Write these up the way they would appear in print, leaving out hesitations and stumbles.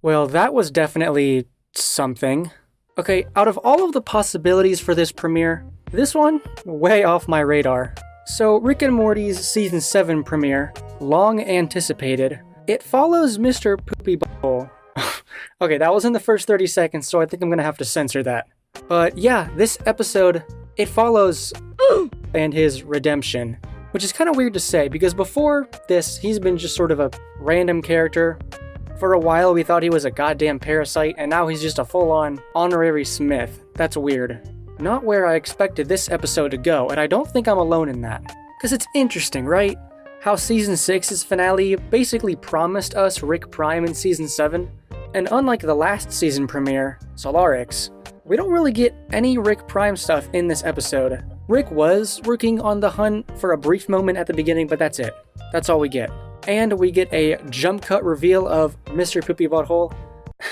Well, that was definitely something. Okay, out of all of the possibilities for this premiere, this one, way off my radar. So, Rick and Morty's Season 7 premiere, long anticipated, it follows Mr. Poopy Butthole. Okay, that was in the first 30 seconds, so I think I'm gonna have to censor that. But yeah, this episode, it follows and his redemption, which is kind of weird to say, because before this, he's been just sort of a random character. For a while, we thought he was a goddamn parasite, and now he's just a full-on honorary Smith. That's weird. Not where I expected this episode to go, and I don't think I'm alone in that. Because it's interesting, right? How Season 6's finale basically promised us Rick Prime in Season 7, and unlike the last season premiere, Solarix, we don't really get any Rick Prime stuff in this episode. Rick was working on the hunt for a brief moment at the beginning, but that's it. That's all we get. And we get a jump cut reveal of Mr. Poopy Butthole.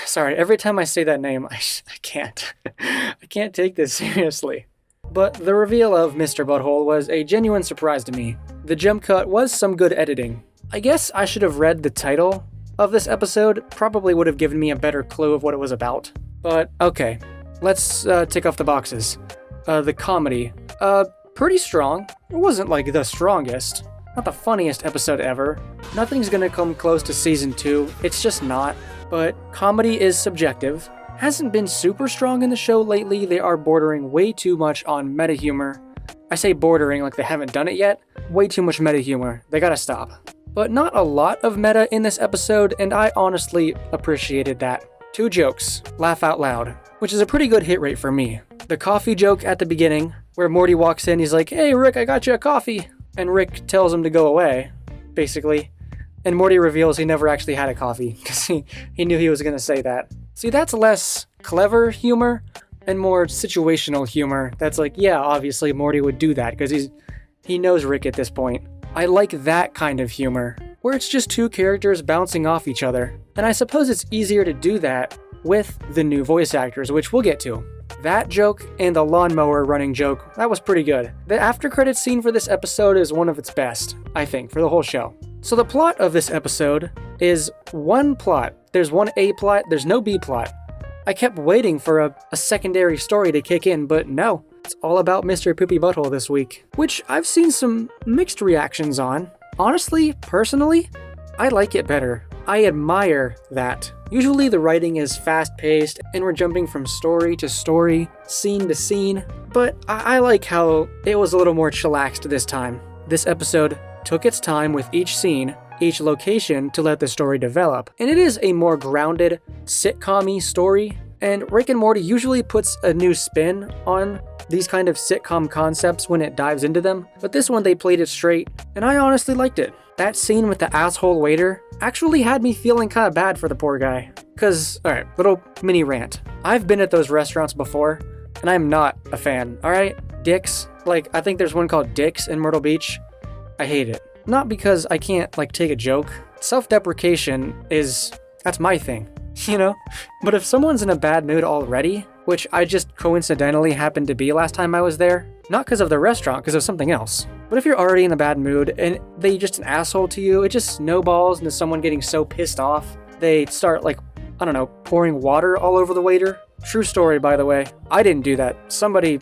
Sorry, every time I say that name, I can't. I can't take this seriously. But the reveal of Mr. Butthole was a genuine surprise to me. The jump cut was some good editing. I guess I should have read the title of this episode, probably would have given me a better clue of what it was about. But okay, let's tick off the boxes. The comedy. Pretty strong. It wasn't like the strongest. Not the funniest episode ever. Nothing's gonna come close to Season 2, it's just not. But comedy is subjective. Hasn't been super strong in the show lately, they are bordering way too much on meta humor. I say bordering like they haven't done it yet. Way too much meta humor, they gotta stop. But not a lot of meta in this episode, and I honestly appreciated that. 2 jokes, laugh out loud, which is a pretty good hit rate for me. The coffee joke at the beginning, where Morty walks in, he's like, "Hey Rick, I got you a coffee." And Rick tells him to go away, basically. And Morty reveals he never actually had a coffee, because he knew he was going to say that. See, that's less clever humor, and more situational humor. That's like, yeah, obviously Morty would do that, because he knows Rick at this point. I like that kind of humor, where it's just 2 characters bouncing off each other. And I suppose it's easier to do that with the new voice actors, which we'll get to. That joke and the lawnmower running joke, that was pretty good. The after credits scene for this episode is one of its best, I think, for the whole show. So the plot of this episode is one plot. There's one A plot, there's no B plot. I kept waiting for a secondary story to kick in, but no. It's all about Mr. Poopy Butthole this week, which I've seen some mixed reactions on. Honestly, personally, I like it better. I admire that. Usually the writing is fast-paced, and we're jumping from story to story, scene to scene, but I like how it was a little more chillaxed this time. This episode took its time with each scene, each location to let the story develop, and it is a more grounded, sitcom-y story, and Rick and Morty usually puts a new spin on these kind of sitcom concepts when it dives into them, but this one they played it straight, and I honestly liked it. That scene with the asshole waiter actually had me feeling kind of bad for the poor guy. Cause, alright, little mini rant. I've been at those restaurants before, and I'm not a fan, alright? Dick's, like, I think there's one called Dick's in Myrtle Beach. I hate it. Not because I can't, like, take a joke. Self-deprecation that's my thing, you know? But if someone's in a bad mood already, which I just coincidentally happened to be last time I was there, not because of the restaurant, because of something else. But if you're already in a bad mood and they just an asshole to you, it just snowballs into someone getting so pissed off, they start like, I don't know, pouring water all over the waiter. True story, by the way. I didn't do that. Somebody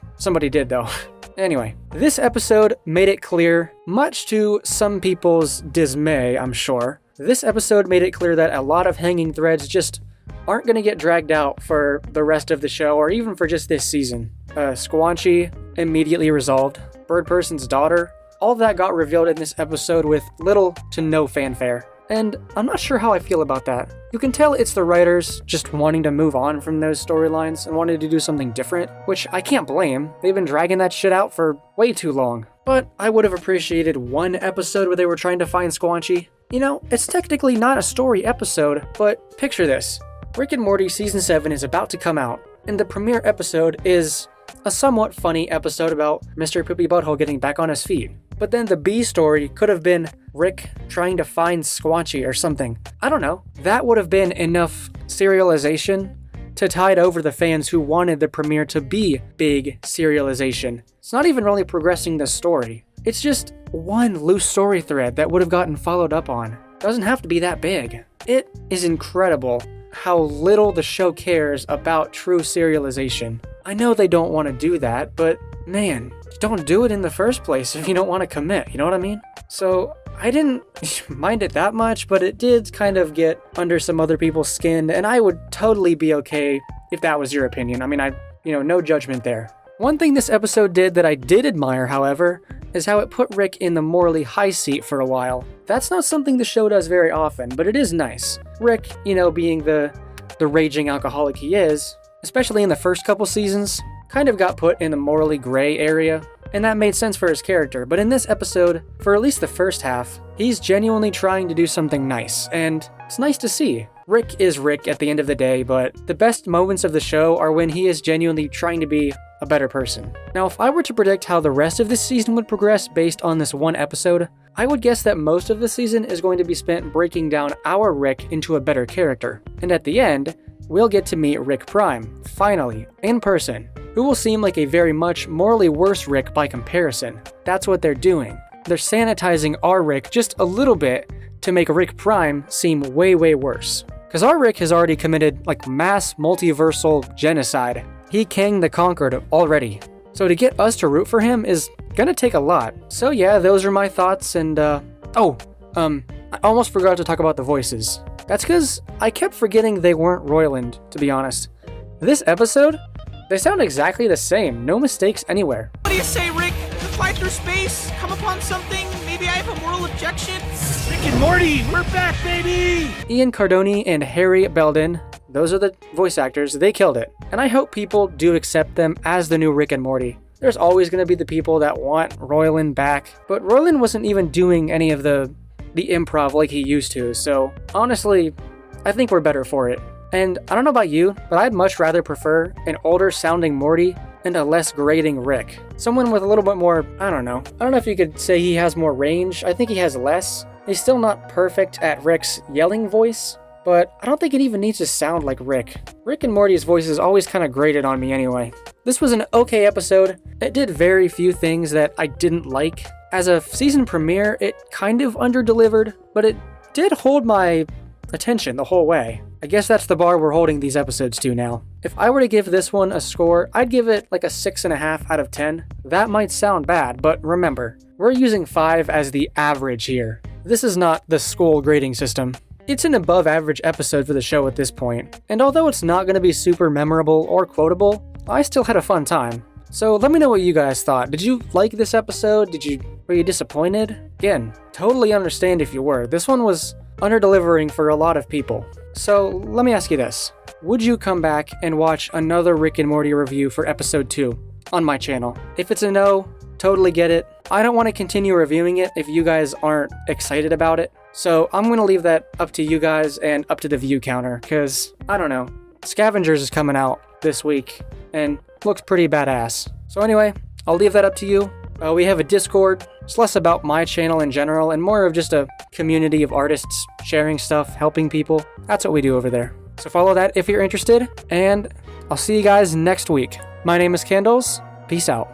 did though. Anyway, this episode made it clear, much to some people's dismay, I'm sure. This episode made it clear that a lot of hanging threads just aren't going to get dragged out for the rest of the show or even for just this season. Squanchy immediately resolved. Bird Person's daughter, all of that got revealed in this episode with little to no fanfare. And I'm not sure how I feel about that. You can tell it's the writers just wanting to move on from those storylines and wanted to do something different, which I can't blame. They've been dragging that shit out for way too long. But I would have appreciated one episode where they were trying to find Squanchy. You know, it's technically not a story episode, but picture this. Rick and Morty Season 7 is about to come out, and the premiere episode is a somewhat funny episode about Mr. Poopy Butthole getting back on his feet. But then the B story could have been Rick trying to find Squanchy or something. I don't know. That would have been enough serialization to tide over the fans who wanted the premiere to be big serialization. It's not even really progressing the story. It's just one loose story thread that would have gotten followed up on. Doesn't have to be that big. It is incredible how little the show cares about true serialization. I know they don't want to do that, but man, don't do it in the first place if you don't want to commit, you know what I mean? So I didn't mind it that much, but it did kind of get under some other people's skin, and I would totally be okay if that was your opinion. I mean, no judgment there. One thing this episode did that I did admire, however, is how it put Rick in the morally high seat for a while. That's not something the show does very often, but it is nice. Rick, being the raging alcoholic he is, especially in the first couple seasons, kind of got put in the morally gray area, and that made sense for his character. But in this episode, for at least the first half, he's genuinely trying to do something nice, and it's nice to see. Rick is Rick at the end of the day, but the best moments of the show are when he is genuinely trying to be a better person. Now, if I were to predict how the rest of this season would progress based on this one episode, I would guess that most of the season is going to be spent breaking down our Rick into a better character. And at the end, we'll get to meet Rick Prime, finally, in person, who will seem like a very much morally worse Rick by comparison. That's what they're doing. They're sanitizing our Rick just a little bit to make Rick Prime seem way, way worse. Because our Rick has already committed mass multiversal genocide. He Kang the Conquered already. So to get us to root for him is gonna take a lot. So yeah, those are my thoughts, and I almost forgot to talk about the voices. That's because I kept forgetting they weren't Roiland, to be honest. This episode, they sound exactly the same, no mistakes anywhere. What do you say, Rick? Fly through space, come upon something, maybe I have a moral objection? Rick and Morty, we're back, baby! Ian Cardoni and Harry Belden, those are the voice actors, they killed it. And I hope people do accept them as the new Rick and Morty. There's always going to be the people that want Roiland back, but Roiland wasn't even doing any of the improv like he used to, so honestly, I think we're better for it. And I don't know about you, but I'd much rather prefer an older sounding Morty and a less grating Rick. Someone with a little bit more, I don't know if you could say he has more range. I think he has less. He's still not perfect at Rick's yelling voice, but I don't think it even needs to sound like Rick. Rick and Morty's voice is always kind of grated on me anyway. This was an okay episode. It did very few things that I didn't like. As a season premiere, it kind of underdelivered, but it did hold my attention the whole way. I guess that's the bar we're holding these episodes to now. If I were to give this one a score, I'd give it a 6.5 out of 10. That might sound bad, but remember, we're using 5 as the average here. This is not the school grading system. It's an above average episode for the show at this point, and although it's not going to be super memorable or quotable, I still had a fun time. So let me know what you guys thought. Did you like this episode? Were you disappointed? Again, totally understand if you were. This one was under-delivering for a lot of people. So let me ask you this. Would you come back and watch another Rick and Morty review for episode 2 on my channel? If it's a no, totally get it. I don't want to continue reviewing it if you guys aren't excited about it. So I'm going to leave that up to you guys and up to the view counter, because, I don't know, Scavengers is coming out this week and looks pretty badass. So anyway, I'll leave that up to you. We have a Discord. It's less about my channel in general and more of just a community of artists sharing stuff, helping people. That's what we do over there. So follow that if you're interested, and I'll see you guys next week. My name is Candles. Peace out.